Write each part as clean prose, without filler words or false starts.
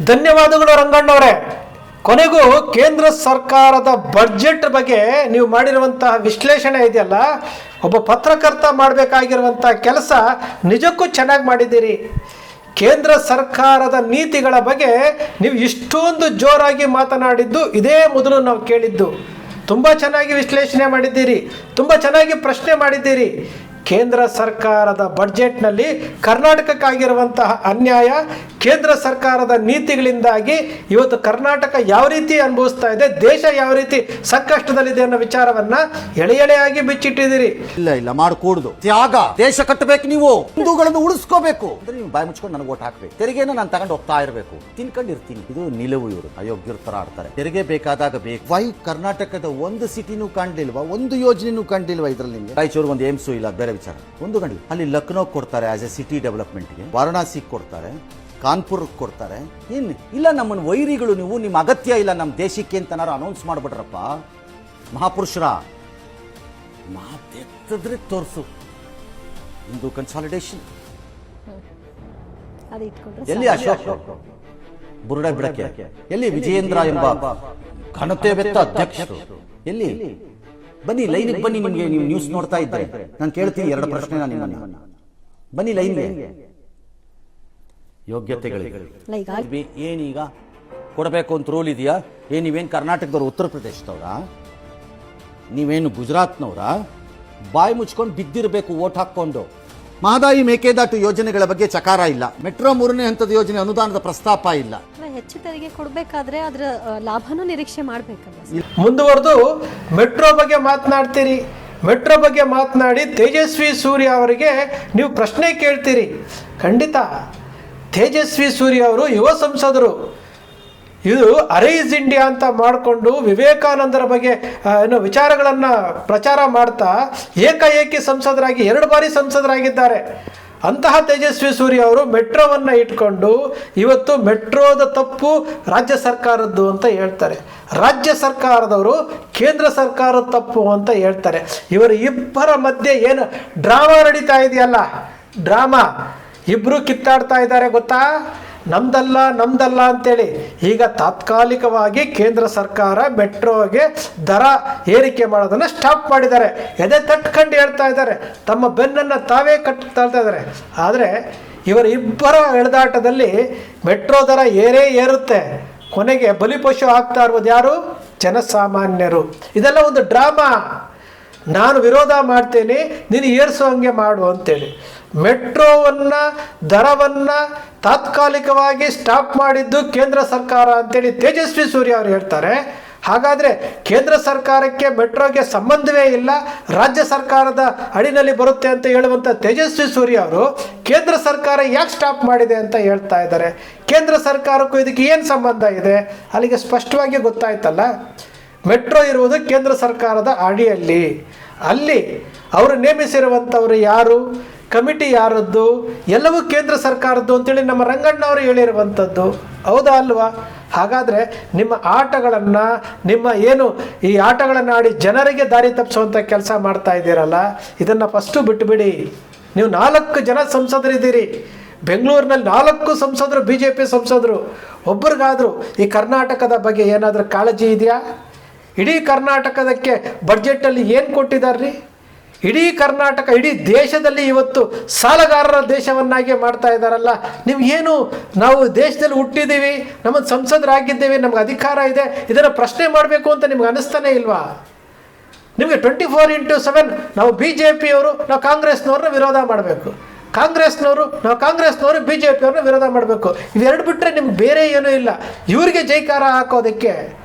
ಧನ್ಯವಾದಗಳು ರಂಗಣ್ಣವರೇ. ಕೊನೆಗೂ ಕೇಂದ್ರ ಸರ್ಕಾರದ ಬಡ್ಜೆಟ್ ಬಗ್ಗೆ ನೀವು ಮಾಡಿರುವಂತಹ ವಿಶ್ಲೇಷಣೆ ಇದೆಯಲ್ಲ, ಒಬ್ಬ ಪತ್ರಕರ್ತ ಮಾಡಬೇಕಾಗಿರುವಂಥ ಕೆಲಸ ನಿಜಕ್ಕೂ ಚೆನ್ನಾಗಿ ಮಾಡಿದ್ದೀರಿ. ಕೇಂದ್ರ ಸರ್ಕಾರದ ನೀತಿಗಳ ಬಗ್ಗೆ ನೀವು ಇಷ್ಟೊಂದು ಜೋರಾಗಿ ಮಾತನಾಡಿದ್ದು ಇದೇ ಮೊದಲು ನಾವು ಕೇಳಿದ್ದು. ತುಂಬ ಚೆನ್ನಾಗಿ ವಿಶ್ಲೇಷಣೆ ಮಾಡಿದ್ದೀರಿ, ತುಂಬ ಚೆನ್ನಾಗಿ ಪ್ರಶ್ನೆ ಮಾಡಿದ್ದೀರಿ. ಕೇಂದ್ರ ಸರ್ಕಾರದ ಬಡ್ಜೆಟ್ನಲ್ಲಿ ಕರ್ನಾಟಕಕ್ಕಾಗಿರುವಂತಹ ಅನ್ಯಾಯ, ಕೇಂದ್ರ ಸರ್ಕಾರದ ನೀತಿಗಳಿಂದಾಗಿ ಇವತ್ತು ಕರ್ನಾಟಕ ಯಾವ ರೀತಿ ಅನುಭವಿಸ್ತಾ ಇದೆ, ದೇಶ ಯಾವ ರೀತಿ ಸಂಕಷ್ಟದಲ್ಲಿದೆ ಅನ್ನೋ ವಿಚಾರವನ್ನ ಎಳೆ ಎಳೆಯಾಗಿ ಬಿಚ್ಚಿಟ್ಟಿದ್ದೀರಿ. ಇಲ್ಲ ಮಾಡಕೂಡದು. ತ್ಯಾಗ, ದೇಶ ಕಟ್ಟಬೇಕು, ನೀವು ಹಿಂದೂಗಳನ್ನು ಉಳಿಸ್ಕೋಬೇಕು ಅಂದ್ರೆ ನೀವು ಬಾಯಿ ಮುಚ್ಕೊಂಡು ನನಗೆ ಓಟ್ ಹಾಕ್ಬೇಕು. ತೆರಿಗೆನ ನಾನು ತಗೊಂಡು ಹೋಗ್ತಾ ಇರಬೇಕು, ತಿನ್ಕೊಂಡಿರ್ತೀನಿ. ಇದು ನಿಲುವು. ಇವರು ಅಯೋಗ್ಯರ ತರ ಆಡ್ತಾರೆ. ತೆರಿಗೆ ಬೇಕಾದಾಗ ಬೇಕು. ವೈ ಕರ್ನಾಟಕದ ಒಂದು ಸಿಟಿನೂ ಕಾಣ್ಲಿಲ್ವಾ, ಒಂದು ಯೋಜನೆನೂ ಕಾಣ್ಲಿಲ್ವಾ ಇದರಲ್ಲಿ? ರಾಯಚೂರು ಒಂದು ಏಮ್ಸು ಇಲ್ಲ, ಬೇರೆ ವಿಚಾರ. ಒಂದು ಗಂಟೆ ಅಲ್ಲಿ ಲಕ್ನೋ ಕೊಡ್ತಾರೆ ಆಸ್ ಎ ಸಿಟಿ ಡೆವಲಪ್ಮೆಂಟ್ಗೆ, ವಾರಣಾಸಿ ಕೊಡ್ತಾರೆ, ಕಾನ್ಪುರ್ ಕೊಡ್ತಾರೆ. ಏನು ಇಲ್ಲ, ನಮ್ಮನ್ನು ವೈರಿಗಳು ನೀವು, ನಿಮ್ಮ ಅಗತ್ಯ ಇಲ್ಲ ನಮ್ಮ ದೇಶಕ್ಕೆ ಅಂತನಾರು ಅನೌನ್ಸ್ ಮಾಡ್ಬಿಟ್ರಪ್ಪ. ಮಹಾಪುರುಷರ ಮಾತೆತ್ತಿದ್ರೆ ತೋರಿಸು. ಹಿಂದೂ ಕನ್ಸಾಲಿಡೇಷನ್ ಎಲ್ಲಿ? ಅಶೋಕ್ ಬುರುಡೆ ಬಿಡಕ್ಕೆ ಎಲ್ಲಿ? ವಿಜಯೇಂದ್ರ ಎಂಬ ಘನತೆ ಬೆತ್ತ ಅಧ್ಯಕ್ಷರು ಎಲ್ಲಿ? ಬನ್ನಿ ಲೈನ್ಗೆ ಬನ್ನಿ. ನಿಮ್ಗೆ ನೀವು ನ್ಯೂಸ್ ನೋಡ್ತಾ ಇದ್ರೆ ನಾನು ಕೇಳ್ತೀನಿ ಎರಡು ಪ್ರಶ್ನೆ. ನಾನು ನಿಮ್ಮನ್ನ ಬನ್ನಿ ಲೈನ್ಗೆ. ಯೋಗ್ಯತೆಗಳಿಗೆ ಏನೀಗ ಕೊಡಬೇಕು ಅಂತ ರೂಲ್ ಇದೆಯಾ? ನೀವೇನು ಕರ್ನಾಟಕದವ್ರು, ಉತ್ತರ ಪ್ರದೇಶದವ್ರ, ನೀವೇನು ಗುಜರಾತ್ನವ್ರ? ಬಾಯಿ ಮುಚ್ಕೊಂಡು ಬಿದ್ದಿರಬೇಕು ಓಟ್ ಹಾಕೊಂಡು. ಮಹದಾಯಿ ಮೇಕೆದಾಟು ಯೋಜನೆಗಳ ಬಗ್ಗೆ ಚಕಾರ ಇಲ್ಲ. ಮೆಟ್ರೋ 3ನೇ ಹಂತದ ಯೋಜನೆ ಅನುದಾನದ ಪ್ರಸ್ತಾಪ ಇಲ್ಲ. ಹೆಚ್ಚು ತೆರಿಗೆ ಕೊಡಬೇಕಾದ್ರೆ ಅದರ ಲಾಭನೂ ನಿರೀಕ್ಷೆ ಮಾಡಬೇಕಲ್ಲ. ಮುಂದುವರೆದು ಮೆಟ್ರೋ ಬಗ್ಗೆ ಮಾತನಾಡ್ತೀರಿ. ಮೆಟ್ರೋ ಬಗ್ಗೆ ಮಾತನಾಡಿ ತೇಜಸ್ವಿ ಸೂರ್ಯ ಅವರಿಗೆ ನೀವು ಪ್ರಶ್ನೆ ಕೇಳ್ತೀರಿ. ಖಂಡಿತ ತೇಜಸ್ವಿ ಸೂರ್ಯ ಅವರು ಯುವ ಸಂಸದರು. ಇದು ಅರೈಸ್ ಇಂಡಿಯಾ ಅಂತ ಮಾಡಿಕೊಂಡು ವಿವೇಕಾನಂದರ ಬಗ್ಗೆ ವಿಚಾರಗಳನ್ನು ಪ್ರಚಾರ ಮಾಡ್ತಾ ಏಕಾಏಕಿ ಸಂಸದರಾಗಿ 2 ಬಾರಿ ಸಂಸದರಾಗಿದ್ದಾರೆ. ಅಂತಹ ತೇಜಸ್ವಿ ಸೂರ್ಯ ಅವರು ಮೆಟ್ರೋವನ್ನು ಇಟ್ಕೊಂಡು ಇವತ್ತು ಮೆಟ್ರೋದ ತಪ್ಪು ರಾಜ್ಯ ಸರ್ಕಾರದ್ದು ಅಂತ ಹೇಳ್ತಾರೆ. ರಾಜ್ಯ ಸರ್ಕಾರದವರು ಕೇಂದ್ರ ಸರ್ಕಾರದ ತಪ್ಪು ಅಂತ ಹೇಳ್ತಾರೆ. ಇವರ ಇಬ್ಬರ ಮಧ್ಯೆ ಏನು ಡ್ರಾಮಾ ನಡೀತಾ ಇದೆಯಲ್ಲ, ಡ್ರಾಮಾ. ಇಬ್ಬರು ಕಿತ್ತಾಡ್ತಾ ಇದ್ದಾರೆ ಗೊತ್ತಾ, ನಮ್ದಲ್ಲ ಅಂತೇಳಿ. ಈಗ ತಾತ್ಕಾಲಿಕವಾಗಿ ಕೇಂದ್ರ ಸರ್ಕಾರ ಮೆಟ್ರೋಗೆ ದರ ಏರಿಕೆ ಮಾಡೋದನ್ನು ಸ್ಟಾಪ್ ಮಾಡಿದ್ದಾರೆ. ಎದೆ ತಟ್ಕೊಂಡು ಹೇಳ್ತಾ ಇದ್ದಾರೆ, ತಮ್ಮ ಬೆನ್ನನ್ನು ತಾವೇ ಕಟ್ತಾ ಇದ್ದಾರೆ. ಆದರೆ ಇವರ ಇಬ್ಬರ ಎಳೆದಾಟದಲ್ಲಿ ಮೆಟ್ರೋ ದರ ಏರುತ್ತೆ. ಕೊನೆಗೆ ಬಲಿಪಶು ಆಗ್ತಾ ಇರೋದು ಯಾರು? ಜನಸಾಮಾನ್ಯರು. ಇದೆಲ್ಲ ಒಂದು ಡ್ರಾಮಾ. ನಾನು ವಿರೋಧ ಮಾಡ್ತೇನೆ, ನೀನು ಏರಿಸೋಂಗೆ ಮಾಡು ಅಂತೇಳಿ ಮೆಟ್ರೋವನ್ನು ದರವನ್ನು ತಾತ್ಕಾಲಿಕವಾಗಿ ಸ್ಟಾಪ್ ಮಾಡಿದ್ದು ಕೇಂದ್ರ ಸರ್ಕಾರ ಅಂತೇಳಿ ತೇಜಸ್ವಿ ಸೂರ್ಯ ಅವರು ಹೇಳ್ತಾರೆ. ಹಾಗಾದರೆ ಕೇಂದ್ರ ಸರ್ಕಾರಕ್ಕೆ ಮೆಟ್ರೋಗೆ ಸಂಬಂಧವೇ ಇಲ್ಲ, ರಾಜ್ಯ ಸರ್ಕಾರದ ಅಡಿನಲ್ಲಿ ಬರುತ್ತೆ ಅಂತ ಹೇಳುವಂಥ ತೇಜಸ್ವಿ ಸೂರ್ಯ ಅವರು ಕೇಂದ್ರ ಸರ್ಕಾರ ಯಾಕೆ ಸ್ಟಾಪ್ ಮಾಡಿದೆ ಅಂತ ಹೇಳ್ತಾ ಇದ್ದಾರೆ. ಕೇಂದ್ರ ಸರ್ಕಾರಕ್ಕೂ ಇದಕ್ಕೆ ಏನು ಸಂಬಂಧ ಇದೆ? ಅಲ್ಲಿಗೆ ಸ್ಪಷ್ಟವಾಗಿ ಗೊತ್ತಾಯ್ತಲ್ಲ. ಮೆಟ್ರೋ ಇರುವುದು ಕೇಂದ್ರ ಸರ್ಕಾರದ ಅಡಿಯಲ್ಲಿ. ಅಲ್ಲಿ ಅವರು ನೇಮಿಸಿರುವಂಥವರು ಯಾರು, ಕಮಿಟಿ ಯಾರದ್ದು, ಎಲ್ಲವೂ ಕೇಂದ್ರ ಸರ್ಕಾರದ್ದು ಅಂತೇಳಿ ನಮ್ಮ ರಂಗಣ್ಣವರು ಹೇಳಿರುವಂಥದ್ದು. ಹೌದಾ ಅಲ್ವಾ? ಹಾಗಾದರೆ ನಿಮ್ಮ ಆಟಗಳನ್ನು, ನಿಮ್ಮ ಏನು ಈ ಆಟಗಳನ್ನು ಆಡಿ ಜನರಿಗೆ ದಾರಿ ತಪ್ಪಿಸುವಂಥ ಕೆಲಸ ಮಾಡ್ತಾ ಇದ್ದೀರಲ್ಲ, ಇದನ್ನು ಫಸ್ಟು ಬಿಟ್ಟುಬಿಡಿ. ನೀವು 4 ಜನ ಸಂಸದರಿದ್ದೀರಿ. ಬೆಂಗಳೂರಿನಲ್ಲಿ 4 ಸಂಸದರು BJP ಸಂಸದರು. ಒಬ್ಬರಿಗಾದರೂ ಈ ಕರ್ನಾಟಕದ ಬಗ್ಗೆ ಏನಾದರೂ ಕಾಳಜಿ ಇದೆಯಾ? ಇಡೀ ಕರ್ನಾಟಕದಕ್ಕೆ ಬಡ್ಜೆಟಲ್ಲಿ ಏನು ಕೊಟ್ಟಿದ್ದಾರೆ? ಇಡೀ ಕರ್ನಾಟಕ, ಇಡೀ ದೇಶದಲ್ಲಿ ಇವತ್ತು ಸಾಲಗಾರರ ದೇಶವನ್ನಾಗಿ ಮಾಡ್ತಾ ಇದ್ದಾರಲ್ಲ. ನಿಮ್ಗೇನು, ನಾವು ದೇಶದಲ್ಲಿ ಹುಟ್ಟಿದ್ದೀವಿ, ನಮ್ಮ ಸಂಸದರಾಗಿದ್ದೇವೆ, ನಮ್ಗೆ ಅಧಿಕಾರ ಇದೆ, ಇದನ್ನು ಪ್ರಶ್ನೆ ಮಾಡಬೇಕು ಅಂತ ನಿಮ್ಗೆ ಅನ್ನಿಸ್ತಾನೆ ಇಲ್ವಾ? ನಿಮಗೆ 24/7 ನಾವು BJPಯವರು, ನಾವು ಕಾಂಗ್ರೆಸ್ನವ್ರನ್ನ ವಿರೋಧ ಮಾಡಬೇಕು, ನಾವು ಕಾಂಗ್ರೆಸ್ನವರು BJPಯವ್ರನ್ನ ವಿರೋಧ ಮಾಡಬೇಕು. ಇವೆರಡು ಬಿಟ್ಟರೆ ನಿಮ್ಗೆ ಬೇರೆ ಏನೂ ಇಲ್ಲ. ಇವರಿಗೆ ಜೈಕಾರ ಹಾಕೋದಕ್ಕೆ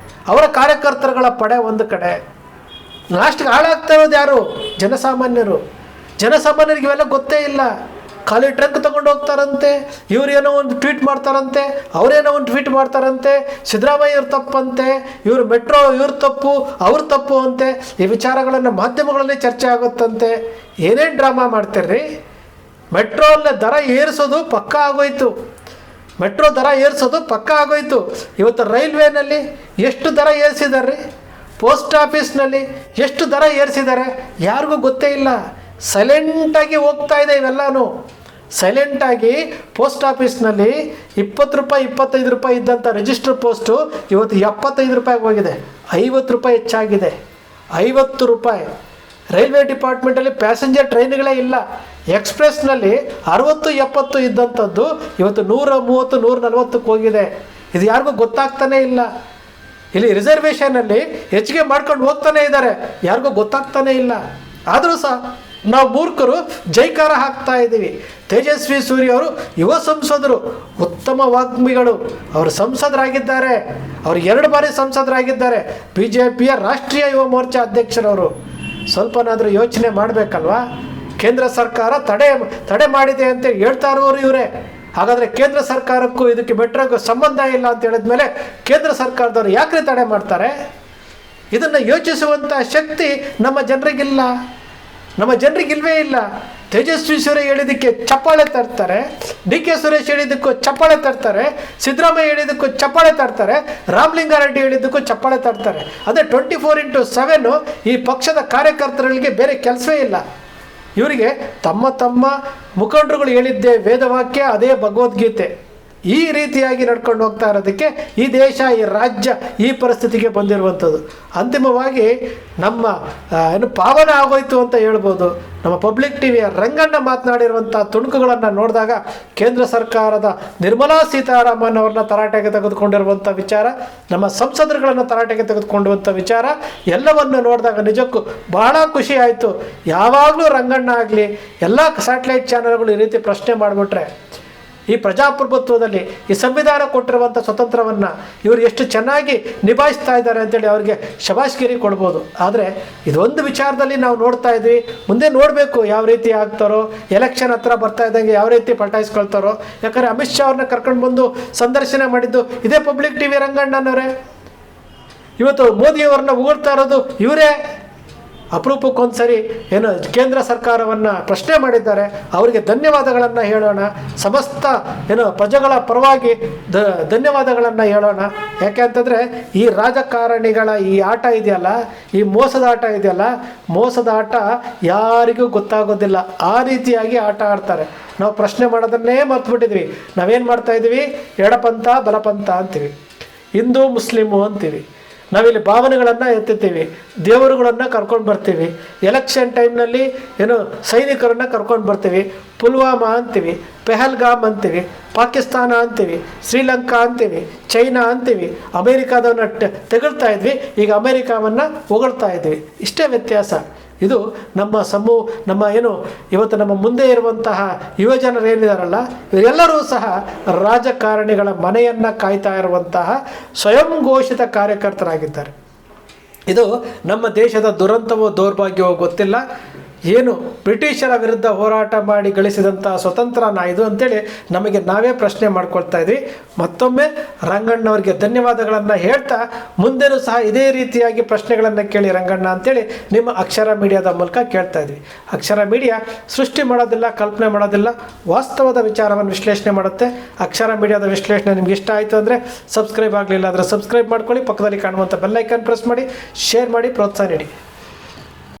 ಅವರ ಕಾರ್ಯಕರ್ತರುಗಳ ಪಡೆ ಒಂದು ಕಡೆ. ಲಾಸ್ಟ್ಗೆ ಹಾಳಾಗ್ತಾ ಇರೋದು ಯಾರು? ಜನಸಾಮಾನ್ಯರಿಗೆ ಇವೆಲ್ಲ ಗೊತ್ತೇ ಇಲ್ಲ. ಖಾಲಿ ಟ್ರಕ್ ತಗೊಂಡು ಹೋಗ್ತಾರಂತೆ, ಇವರೇನೋ ಒಂದು ಟ್ವೀಟ್ ಮಾಡ್ತಾರಂತೆ, ಅವರೇನೋ ಒಂದು ಟ್ವೀಟ್ ಮಾಡ್ತಾರಂತೆ, ಸಿದ್ದರಾಮಯ್ಯ ಇವ್ರ ತಪ್ಪಂತೆ, ಇವರು ಮೆಟ್ರೋ ಇವ್ರ ತಪ್ಪು, ಅವ್ರ ತಪ್ಪು ಅಂತೆ. ಈ ವಿಚಾರಗಳನ್ನು ಮಾಧ್ಯಮಗಳಲ್ಲಿ ಚರ್ಚೆ ಆಗುತ್ತಂತೆ. ಏನೇನು ಡ್ರಾಮಾ ಮಾಡ್ತೀರ್ರಿ? ಮೆಟ್ರೋ ಅಲ್ಲೇ ದರ ಏರಿಸೋದು ಪಕ್ಕಾ ಆಗೋಯ್ತು. ಇವತ್ತು ರೈಲ್ವೇನಲ್ಲಿ ಎಷ್ಟು ದರ ಏರಿಸಿದ್ದಾರೆ, ಪೋಸ್ಟ್ ಆಫೀಸ್ನಲ್ಲಿ ಎಷ್ಟು ದರ ಏರಿಸಿದ್ದಾರೆ, ಯಾರಿಗೂ ಗೊತ್ತೇ ಇಲ್ಲ. ಸೈಲೆಂಟಾಗಿ ಹೋಗ್ತಾ ಇದೆ ಇವೆಲ್ಲನೂ. ಸೈಲೆಂಟಾಗಿ ಪೋಸ್ಟ್ ಆಫೀಸ್ನಲ್ಲಿ 20 ರೂಪಾಯಿ 25 ರೂಪಾಯಿ ಇದ್ದಂಥ ರಿಜಿಸ್ಟರ್ ಪೋಸ್ಟು ಇವತ್ತು 75 ರೂಪಾಯಿಗೆ ಹೋಗಿದೆ. 50 ರೂಪಾಯಿ ಹೆಚ್ಚಾಗಿದೆ. 50 ರೂಪಾಯಿ. ರೈಲ್ವೆ ಡಿಪಾರ್ಟ್ಮೆಂಟಲ್ಲಿ ಪ್ಯಾಸೆಂಜರ್ ಟ್ರೈನ್ಗಳೇ ಇಲ್ಲ. ಎಕ್ಸ್ಪ್ರೆಸ್ನಲ್ಲಿ 60-70 ಇದ್ದಂಥದ್ದು ಇವತ್ತು 130-140ಕ್ಕೆ ಹೋಗಿದೆ. ಇದು ಯಾರಿಗೂ ಗೊತ್ತಾಗ್ತಾನೇ ಇಲ್ಲ. ಇಲ್ಲಿ ರಿಸರ್ವೇಷನಲ್ಲಿ ಹೆಚ್ಚಿಗೆ ಮಾಡ್ಕೊಂಡು ಹೋಗ್ತಾನೆ ಇದ್ದಾರೆ, ಯಾರಿಗೂ ಗೊತ್ತಾಗ್ತಾನೆ ಇಲ್ಲ. ಆದರೂ ಸಹ ನಾವು ಮೂರ್ಖರು ಜೈಕಾರ ಹಾಕ್ತಾ ಇದ್ದೀವಿ. ತೇಜಸ್ವಿ ಸೂರ್ಯ ಅವರು ಯುವ ಸಂಸದರು, ಉತ್ತಮ ವಾಗ್ಮಿಗಳು. ಅವರು ಸಂಸದರಾಗಿದ್ದಾರೆ. ಅವರು 2 ಬಾರಿ ಸಂಸದರಾಗಿದ್ದಾರೆ. BJPಯ ರಾಷ್ಟ್ರೀಯ ಯುವ ಮೋರ್ಚಾ ಅಧ್ಯಕ್ಷರವರು. ಸ್ವಲ್ಪನಾದರೂ ಯೋಚನೆ ಮಾಡಬೇಕಲ್ವಾ? ಕೇಂದ್ರ ಸರ್ಕಾರ ತಡೆ ಮಾಡಿದೆ ಅಂತ ಹೇಳ್ತಾ ಇರೋರು ಇವರೇ. ಹಾಗಾದರೆ ಕೇಂದ್ರ ಸರ್ಕಾರಕ್ಕೂ ಇದಕ್ಕೆ ಮೆಟ್ರೋಗೂ ಸಂಬಂಧ ಇಲ್ಲ ಅಂತ ಹೇಳಿದ್ಮೇಲೆ ಕೇಂದ್ರ ಸರ್ಕಾರದವರು ಯಾಕ್ರಿ ತಡೆ ಮಾಡ್ತಾರೆ? ಇದನ್ನು ಯೋಚಿಸುವಂಥ ಶಕ್ತಿ ನಮ್ಮ ಜನರಿಗಿಲ್ಲ. ನಮ್ಮ ಜನರಿಗಿಲ್ವೇ ಇಲ್ಲ. ತೇಜಸ್ವಿ ಸೂರ್ಯ ಹೇಳಿದ್ದಕ್ಕೆ ಚಪ್ಪಾಳೆ ತರ್ತಾರೆ, DK ಸುರೇಶ್ ಹೇಳಿದ್ದಕ್ಕೂ ಚಪ್ಪಾಳೆ ತರ್ತಾರೆ, ಸಿದ್ದರಾಮಯ್ಯ ಹೇಳಿದ್ದಕ್ಕೂ ಚಪ್ಪಾಳೆ ತರ್ತಾರೆ, ರಾಮಲಿಂಗಾರೆಡ್ಡಿ ಹೇಳಿದ್ದಕ್ಕೂ ಚಪ್ಪಾಳೆ ತರ್ತಾರೆ. ಅದೇ 24/7 ಈ ಪಕ್ಷದ ಕಾರ್ಯಕರ್ತರುಗಳಿಗೆ ಬೇರೆ ಕೆಲಸವೇ ಇಲ್ಲ. ಇವರಿಗೆ ತಮ್ಮ ಮುಖಂಡರುಗಳು ಹೇಳಿದ್ದೇ ವೇದವಾಕ್ಯ, ಅದೇ ಭಗವದ್ಗೀತೆ. ಈ ರೀತಿಯಾಗಿ ನಡ್ಕೊಂಡು ಹೋಗ್ತಾ ಇರೋದಕ್ಕೆ ಈ ದೇಶ, ಈ ರಾಜ್ಯ ಈ ಪರಿಸ್ಥಿತಿಗೆ ಬಂದಿರುವಂಥದ್ದು. ಅಂತಿಮವಾಗಿ ನಮ್ಮ ಪಾವನ ಆಗೋಯ್ತು ಅಂತ ಹೇಳ್ಬೋದು. ನಮ್ಮ ಪಬ್ಲಿಕ್ ಟಿವಿಯ ರಂಗಣ್ಣ ಮಾತನಾಡಿರುವಂಥ ತುಣುಕುಗಳನ್ನು ನೋಡಿದಾಗ ಕೇಂದ್ರ ಸರ್ಕಾರದ ನಿರ್ಮಲಾ ಸೀತಾರಾಮನ್ ಅವ್ರನ್ನ ತರಾಟೆಗೆ ತೆಗೆದುಕೊಂಡಿರುವಂಥ ವಿಚಾರ, ನಮ್ಮ ಸಂಸದರುಗಳನ್ನು ತರಾಟೆಗೆ ತೆಗೆದುಕೊಂಡುವಂಥ ವಿಚಾರ ಎಲ್ಲವನ್ನು ನೋಡಿದಾಗ ನಿಜಕ್ಕೂ ಬಹಳ ಖುಷಿ ಆಯಿತು. ಯಾವಾಗಲೂ ರಂಗಣ್ಣ ಆಗಲಿ ಎಲ್ಲ ಸ್ಯಾಟಲೈಟ್ ಚಾನಲ್ಗಳು ಈ ರೀತಿ ಪ್ರಶ್ನೆ ಮಾಡಿಬಿಟ್ರೆ ಈ ಪ್ರಜಾಪ್ರಭುತ್ವದಲ್ಲಿ ಈ ಸಂವಿಧಾನ ಕೊಟ್ಟಿರುವಂಥ ಸ್ವತಂತ್ರವನ್ನು ಇವರು ಎಷ್ಟು ಚೆನ್ನಾಗಿ ನಿಭಾಯಿಸ್ತಾ ಇದ್ದಾರೆ ಅಂತೇಳಿ ಅವರಿಗೆ ಶಬಾಷ್ಗಿರಿ ಕೊಡ್ಬೋದು. ಆದರೆ ಇದೊಂದು ವಿಚಾರದಲ್ಲಿ ನಾವು ನೋಡ್ತಾ ಇದ್ವಿ. ಮುಂದೆ ನೋಡಬೇಕು ಯಾವ ರೀತಿ ಆಗ್ತಾರೋ, ಎಲೆಕ್ಷನ್ ಹತ್ರ ಬರ್ತಾ ಇದ್ದಂಗೆ ಯಾವ ರೀತಿ ಪಟಾಯಿಸ್ಕೊಳ್ತಾರೋ. ಯಾಕಂದರೆ ಅಮಿತ್ ಶಾ ಅವ್ರನ್ನ ಕರ್ಕೊಂಡು ಬಂದು ಸಂದರ್ಶನ ಮಾಡಿದ್ದು ಇದೇ ಪಬ್ಲಿಕ್ ಟಿವಿ ರಂಗಣ್ಣನವರೇ. ಇವತ್ತು ಮೋದಿಯವರನ್ನ ಉಗುಳ್ತಾ ಇರೋದು ಇವರೇ. ಅಪರೂಪಕ್ಕೊಂದ್ಸರಿ ಏನು ಕೇಂದ್ರ ಸರ್ಕಾರವನ್ನು ಪ್ರಶ್ನೆ ಮಾಡಿದ್ದಾರೆ, ಅವರಿಗೆ ಧನ್ಯವಾದಗಳನ್ನು ಹೇಳೋಣ. ಸಮಸ್ತ ಪ್ರಜೆಗಳ ಪರವಾಗಿ ಧನ್ಯವಾದಗಳನ್ನು ಹೇಳೋಣ. ಯಾಕೆ ಅಂತಂದರೆ ಈ ರಾಜಕಾರಣಿಗಳ ಈ ಆಟ ಇದೆಯಲ್ಲ, ಈ ಮೋಸದ ಆಟ ಇದೆಯಲ್ಲ, ಮೋಸದ ಆಟ ಯಾರಿಗೂ ಗೊತ್ತಾಗೋದಿಲ್ಲ. ಆ ರೀತಿಯಾಗಿ ಆಟ ಆಡ್ತಾರೆ. ನಾವು ಪ್ರಶ್ನೆ ಮಾಡೋದನ್ನೇ ಮರ್ತುಬಿಟ್ಟಿದ್ವಿ. ನಾವೇನು ಮಾಡ್ತಾಯಿದ್ವಿ? ಎಡಪಂಥ ಬಲಪಂಥ ಅಂತೀವಿ, ಹಿಂದೂ ಮುಸ್ಲಿಮು ಅಂತೀವಿ. ನಾವಿಲ್ಲಿ ಭಾವನೆಗಳನ್ನು ಎತ್ತುತ್ತೀವಿ, ದೇವರುಗಳನ್ನು ಕರ್ಕೊಂಡು ಬರ್ತೀವಿ. ಎಲೆಕ್ಷನ್ ಟೈಮ್ನಲ್ಲಿ ಸೈನಿಕರನ್ನು ಕರ್ಕೊಂಡು ಬರ್ತೀವಿ. ಪುಲ್ವಾಮಾ ಅಂತೀವಿ, ಪೆಹಲ್ಗಾಮ್ ಅಂತೀವಿ, ಪಾಕಿಸ್ತಾನ ಅಂತೀವಿ, ಶ್ರೀಲಂಕಾ ಅಂತೀವಿ, ಚೈನಾ ಅಂತೀವಿ. ಅಮೇರಿಕಾದವನ್ನ ತೆಗಳ್ತಾ ಇದ್ವಿ, ಈಗ ಅಮೇರಿಕಾವನ್ನು ಹೊಗಳ್ತಾ ಇದ್ವಿ. ಇಷ್ಟೇ ವ್ಯತ್ಯಾಸ. ಇದು ನಮ್ಮ ಇವತ್ತು ನಮ್ಮ ಮುಂದೆ ಇರುವಂತಹ ಯುವಜನರು ಏನಿದಾರಲ್ಲ, ಇವರೆಲ್ಲರೂ ಸಹ ರಾಜಕಾರಣಿಗಳ ಮನೆಯನ್ನು ಕಾಯ್ತಾ ಇರುವಂತಹ ಸ್ವಯಂ ಘೋಷಿತ ಕಾರ್ಯಕರ್ತರಾಗಿದ್ದಾರೆ. ಇದು ನಮ್ಮ ದೇಶದ ದುರಂತವೋ ದೌರ್ಭಾಗ್ಯವೋ ಗೊತ್ತಿಲ್ಲ. ಏನು ಬ್ರಿಟಿಷರ ವಿರುದ್ಧ ಹೋರಾಟ ಮಾಡಿ ಗಳಿಸಿದಂಥ ಸ್ವತಂತ್ರನ ಇದು ಅಂತೇಳಿ ನಮಗೆ ನಾವೇ ಪ್ರಶ್ನೆ ಮಾಡ್ಕೊಳ್ತಾ ಇದ್ವಿ. ಮತ್ತೊಮ್ಮೆ ರಂಗಣ್ಣವರಿಗೆ ಧನ್ಯವಾದಗಳನ್ನು ಹೇಳ್ತಾ ಮುಂದೆನೂ ಸಹ ಇದೇ ರೀತಿಯಾಗಿ ಪ್ರಶ್ನೆಗಳನ್ನು ಕೇಳಿ ರಂಗಣ್ಣ ಅಂತೇಳಿ ನಿಮ್ಮ ಅಕ್ಷರ ಮೀಡಿಯಾದ ಮೂಲಕ ಕೇಳ್ತಾ ಇದ್ವಿ. ಅಕ್ಷರ ಮೀಡಿಯಾ ಸೃಷ್ಟಿ ಮಾಡೋದಿಲ್ಲ, ಕಲ್ಪನೆ ಮಾಡೋದಿಲ್ಲ, ವಾಸ್ತವದ ವಿಚಾರವನ್ನು ವಿಶ್ಲೇಷಣೆ ಮಾಡುತ್ತೆ. ಅಕ್ಷರ ಮೀಡಿಯಾದ ವಿಶ್ಲೇಷಣೆ ನಿಮ್ಗೆ ಇಷ್ಟ ಆಯಿತು ಅಂದರೆ ಸಬ್ಸ್ಕ್ರೈಬ್ ಆಗಲಿಲ್ಲ ಅಂದರೆ ಸಬ್ಸ್ಕ್ರೈಬ್ ಮಾಡ್ಕೊಳ್ಳಿ. ಪಕ್ಕದಲ್ಲಿ ಕಾಣುವಂಥ ಬೆಲ್ ಐಕಾನ್ ಪ್ರೆಸ್ ಮಾಡಿ, ಶೇರ್ ಮಾಡಿ, ಪ್ರೋತ್ಸಾಹ ನೀಡಿ.